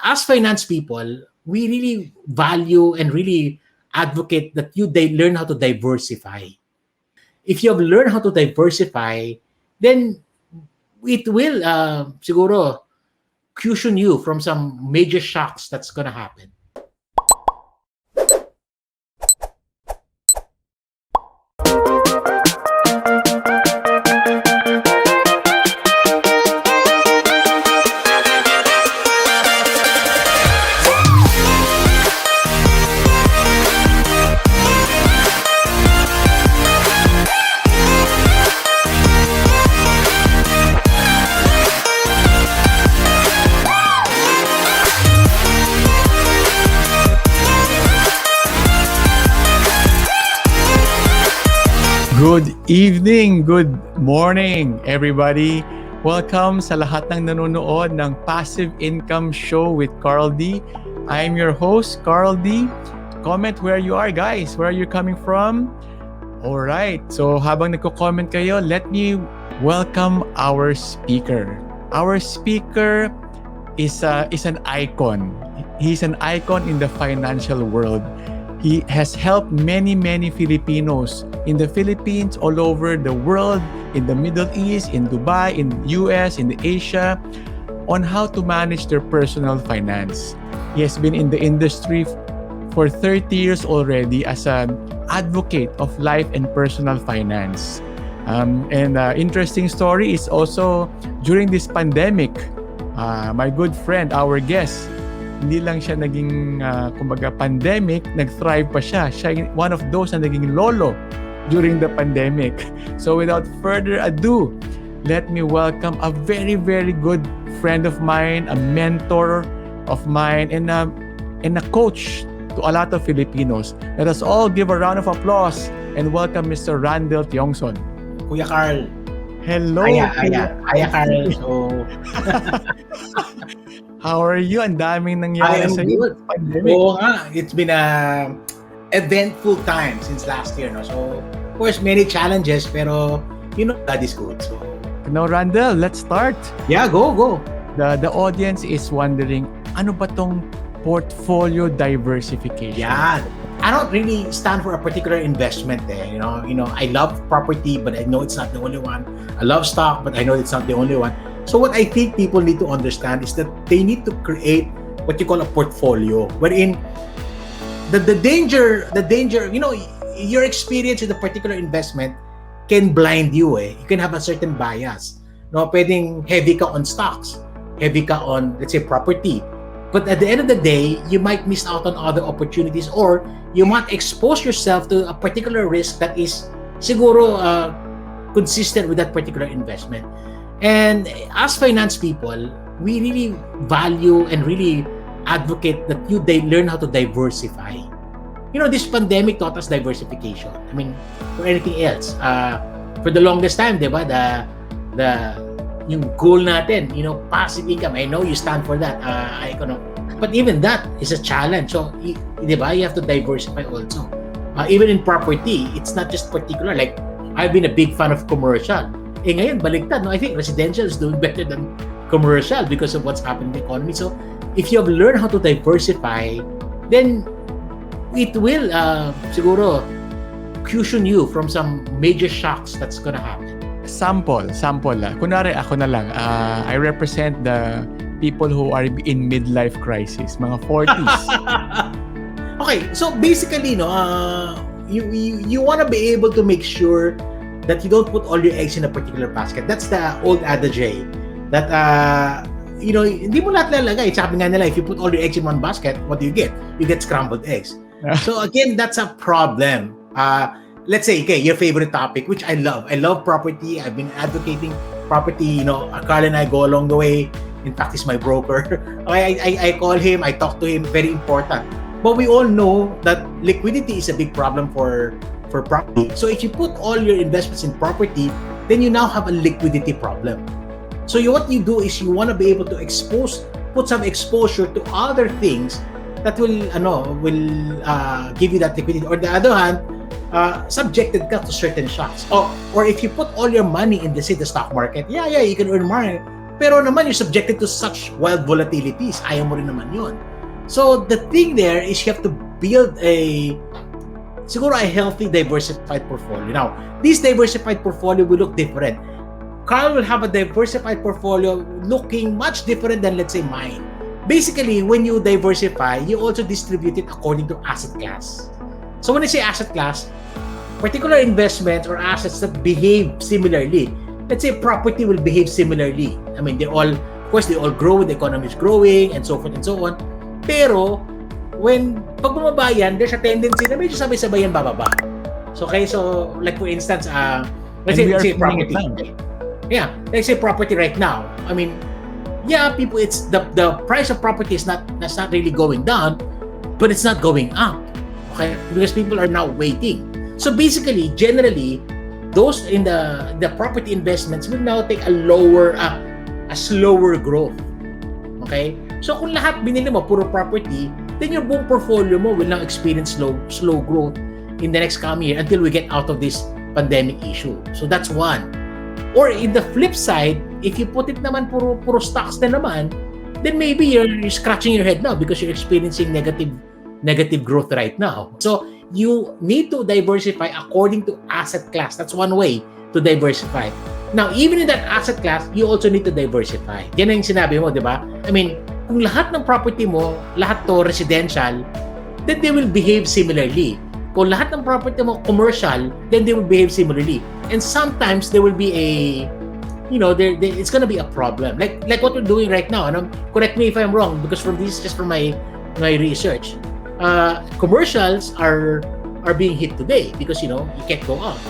as finance people, we really value and really advocate that they learn how to diversify. If you have learned how to diversify, then it will siguro cushion you from some major shocks that's gonna happen. Good evening, good morning, everybody. Welcome sa lahat ng nanonood ng Passive Income Show with Carl D. I'm your host, Carl D. Comment where you are, guys. Where are you coming from? All right. So habang nagko-comment kayo, let me welcome our speaker. Our speaker is an icon. He's an icon in the financial world. He has helped many Filipinos in the Philippines, all over the world, in the Middle East, in Dubai, in the US, in Asia, on how to manage their personal finance. He has been in the industry for 30 years already as an advocate of life and personal finance. Interesting story is also during this pandemic, my good friend, our guest, hindi lang siya naging kumbaga pandemic, nag-thrive pa siya. Siya one of those na naging lolo during the pandemic. So without further ado, let me welcome a very good friend of mine, a mentor of mine, and a coach to a lot of Filipinos. Let us all give a round of applause and welcome Mr. Randell Tiongson. Kuya Carl. Hello. Aya Carl. So how are you? Ang daming nangyari sa iyo. Pandemic. Oo nga, it's been a eventful time since last year, no? So, of course, many challenges, pero God is good. So, now, Randell, let's start. Yeah, go. The audience is wondering, ano ba tong portfolio diversification? Yeah. I don't really stand for a particular investment there. I love property, but I know it's not the only one. I love stock, but I know it's not the only one. So what I think people need to understand is that they need to create what you call a portfolio, wherein the danger, your experience with a particular investment can blind you. You can have a certain bias. No, pwedeng heavy ka on stocks, heavy ka on, let's say, property. But at the end of the day, you might miss out on other opportunities, or you might expose yourself to a particular risk that is siguro consistent with that particular investment. And as finance people, we really value and really advocate that they learn how to diversify. This pandemic taught us diversification. I mean, for anything else. For the longest time, diba, yung goal natin, passive income. I know you stand for that. But even that is a challenge. So, diba, you have to diversify also. Even in property, it's not just particular. Like, I've been a big fan of commercial. Ngayon, baliktad. No? I think residential is doing better than commercial because of what's happening in the economy. So, if you have learned how to diversify, then it will siguro cushion you from some major shocks that's gonna happen. Sample lang. Kunwari ako na lang, I represent the people who are in midlife crisis, mga 40s. Okay, so basically, you want to be able to make sure that you don't put all your eggs in a particular basket. That's the old adage that hindi mo lahat lalagay. Sabi nga nila, if you put all your eggs in one basket, what do you get? You get scrambled eggs. So again, that's a problem. Let's say, okay, your favorite topic, which I love. I love property. I've been advocating property. Carl and I go along the way. In fact, he's my broker. I call him. I talk to him. Very important. But we all know that liquidity is a big problem for property. So if you put all your investments in property, then you now have a liquidity problem. So what you do is you want to be able to put some exposure to other things that will give you that liquidity. Or the other hand, subjected ka to certain shocks. Or if you put all your money in the stock market, you can earn Pero naman, you're subjected to such wild volatilities. Ayaw mo rin naman yun. So, the thing there is you have to build siguro a healthy diversified portfolio. Now, this diversified portfolio will look different. Carl will have a diversified portfolio looking much different than, let's say, mine. Basically, when you diversify, you also distribute it according to asset class. So when I say asset class, particular investments or assets that behave similarly. Let's say property will behave similarly. I mean, they all grow, the economy is growing, and so forth and so on. Pero, pag bumaba yan, there's a tendency na medyo sabay-sabay yan bababa. So, like for instance, let's say property. Yeah, let's say property right now. I mean, yeah, people, it's the price of property is not really going down, but it's not going up. Okay, because people are now waiting. So basically, generally, those in the property investments will now take a slower growth. Okay? So kung lahat binili mo puro property, then your buong portfolio mo will now experience slow growth in the next coming year until we get out of this pandemic issue. So that's one. Or in the flip side, if you put it naman puro stocks na naman, then maybe you're scratching your head now because you're experiencing negative growth right now. So you need to diversify according to asset class. That's one way to diversify. Now, even in that asset class, you also need to diversify. Yan ang sinabi mo, di ba? I mean, kung lahat ng property mo, lahat to residential, then they will behave similarly. Kung lahat ng property mo commercial, then they will behave similarly. And sometimes there will be it's going to be a problem. Like what we're doing right now. And correct me if I'm wrong, because just from my research, commercials are being hit today because you can't go out.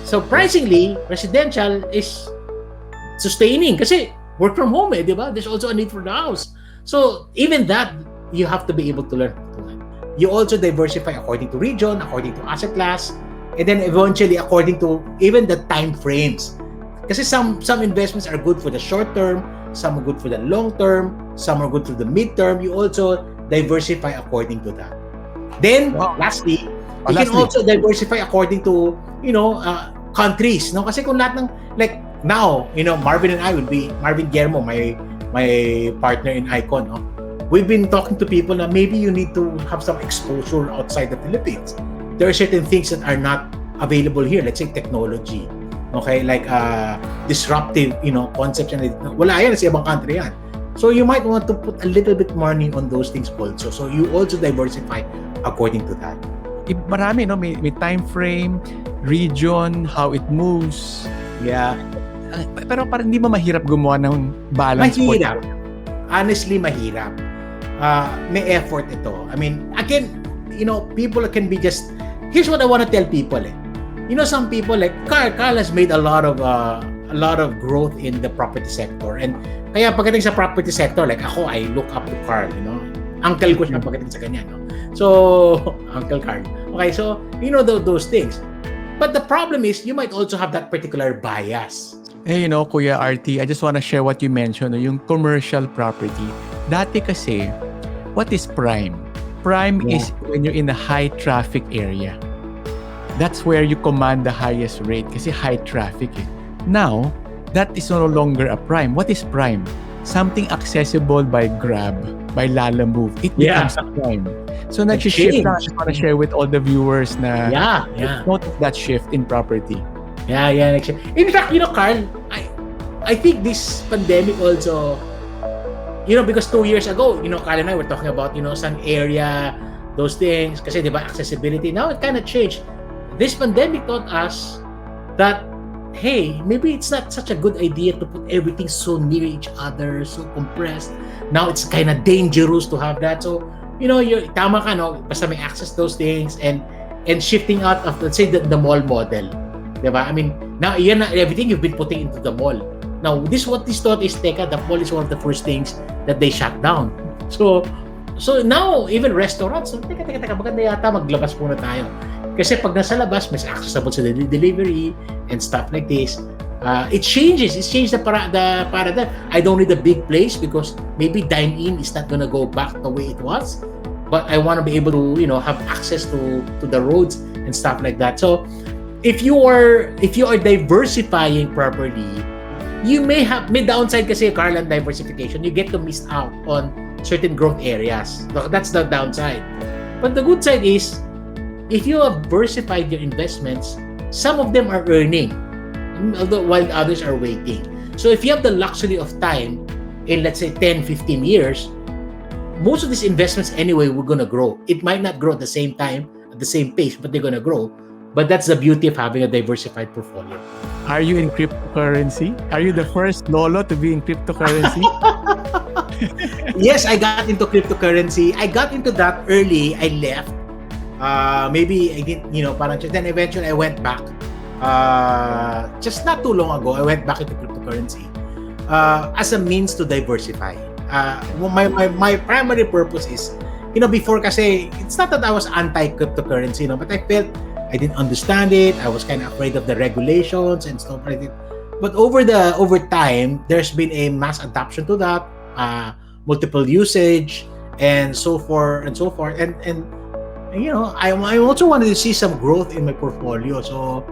Surprisingly, residential is sustaining kasi work from home, di ba? There's also a need for the house. So even that, you have to be able to learn to do. You also diversify according to region, according to asset class, and then eventually according to even the time frames. Kasi some investments are good for the short term, some are good for the long term, some are good for the mid term. You also diversify according to that. Then, lastly, you can also diversify according to, countries. No? Kasi kung lahat ng, like now, Marvin and I will be, Marvin Guillermo, my partner in Icon, no? We've been talking to people na maybe you need to have some exposure outside the Philippines. There are certain things that are not available here. Let's say technology. Okay? Like disruptive, concepts. Wala yan sa ibang country yan. So you might want to put a little bit money on those things also. So you also diversify according to that. Marami, may time frame, region, how it moves. Yeah. Pero parang hindi ba mahirap gumawa ng balance? Mahirap. Honestly, mahirap. May effort ito. I mean, again, people can be just... Here's what I want to tell people. Some people like Carl has made a lot of growth in the property sector. And kaya pagdating sa property sector, like ako, I look up to Carl, Uncle ko siya pagdating sa kanya, no? So, Uncle Carl. Okay, so, those things. But the problem is, you might also have that particular bias. Hey, Kuya RT, I just want to share what you mentioned, yung commercial property. Dati kasi, what is prime? Prime is when you're in a high traffic area. That's where you command the highest rate kasi high traffic. Now, that is no longer a prime. What is prime? Something accessible by Grab, by Lala Move. It becomes prime. So, nag-shift na. I just want to share with all the viewers na note of that shift in property. Yeah. In fact, Carl, I think this pandemic also, because 2 years ago, Carl and I were talking about, some area, those things, kasi diba, accessibility. Now it kind of changed. This pandemic taught us that, hey, maybe it's not such a good idea to put everything so near each other, so compressed. Now it's kind of dangerous to have that. So, tama ka, basta may access to those things and shifting out of, let's say, the mall model. Diba? I mean, now everything you've been putting into the mall. Now, what this thought is, teka, the mall is one of the first things that they shut down. So now, even restaurants, teka, maganda yata maglabas muna tayo. Kasi pag nasa labas, mas accessible sa delivery and stuff like this. It changes. It changed the paradigm. I don't need a big place because maybe dine-in is not gonna go back the way it was. But I want to be able to, have access to the roads and stuff like that. So, if you are diversifying properly, may downside kasi, Carl, and diversification. You get to miss out on certain growth areas. That's the downside. But the good side is, if you have diversified your investments, some of them are earning, while others are waiting. So if you have the luxury of time, in let's say 10, 15 years, most of these investments anyway were going to grow. It might not grow at the same time, at the same pace, but they're going to grow. But that's the beauty of having a diversified portfolio. Are you in cryptocurrency? Are you the first lolo to be in cryptocurrency? Yes, I got into cryptocurrency. I got into that early. I left. Maybe I didn't, parang, then eventually I went back. Just not too long ago, I went back into cryptocurrency as a means to diversify. My primary purpose is, before kasi, it's not that I was anti-cryptocurrency, but I felt I didn't understand it. I was kind of afraid of the regulations and stuff like that. But over time, there's been a mass adoption to that, multiple usage, and so forth and so forth. And I also wanted to see some growth in my portfolio, so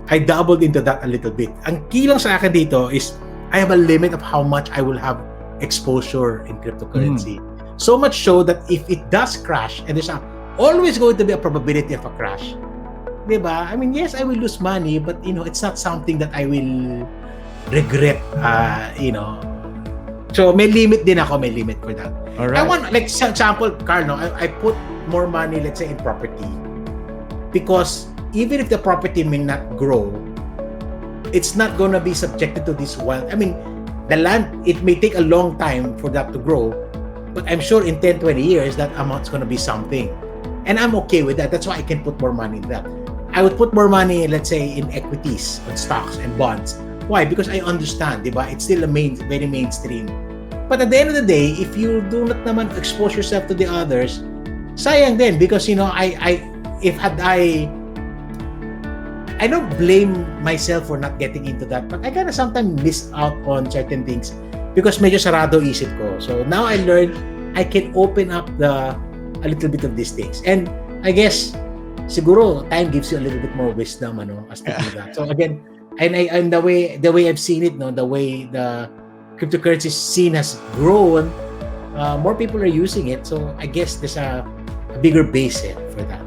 I dabbled into that a little bit. Ang key lang sa akin dito is I have a limit of how much I will have exposure in cryptocurrency. So much so that if it does crash, and there's always going to be a probability of a crash, diba? I mean, yes, I will lose money, but it's not something that I will regret. So may limit din ako, may limit for that. Alright. I want, like, for example, Carl, I put more money, let's say, in property, because even if the property may not grow, it's not gonna be subjected to this wild. I mean, the land, it may take a long time for that to grow, but I'm sure in 10, 20 years, that amount's gonna be something. And I'm okay with that. That's why I can put more money in that. I would put more money, let's say, in equities, on stocks and bonds. Why? Because I understand, diba? It's still very mainstream. But at the end of the day, if you do not naman expose yourself to the others, sayang din, because I don't blame myself for not getting into that, but I kind of sometimes miss out on certain things because medyo sarado isip ko. So now I learned I can open up a little bit of these things. And I guess siguro time gives you a little bit more wisdom as to do that. So again, and the way I've seen it, the way the cryptocurrency scene has grown, more people are using it. So I guess there's a bigger base for that.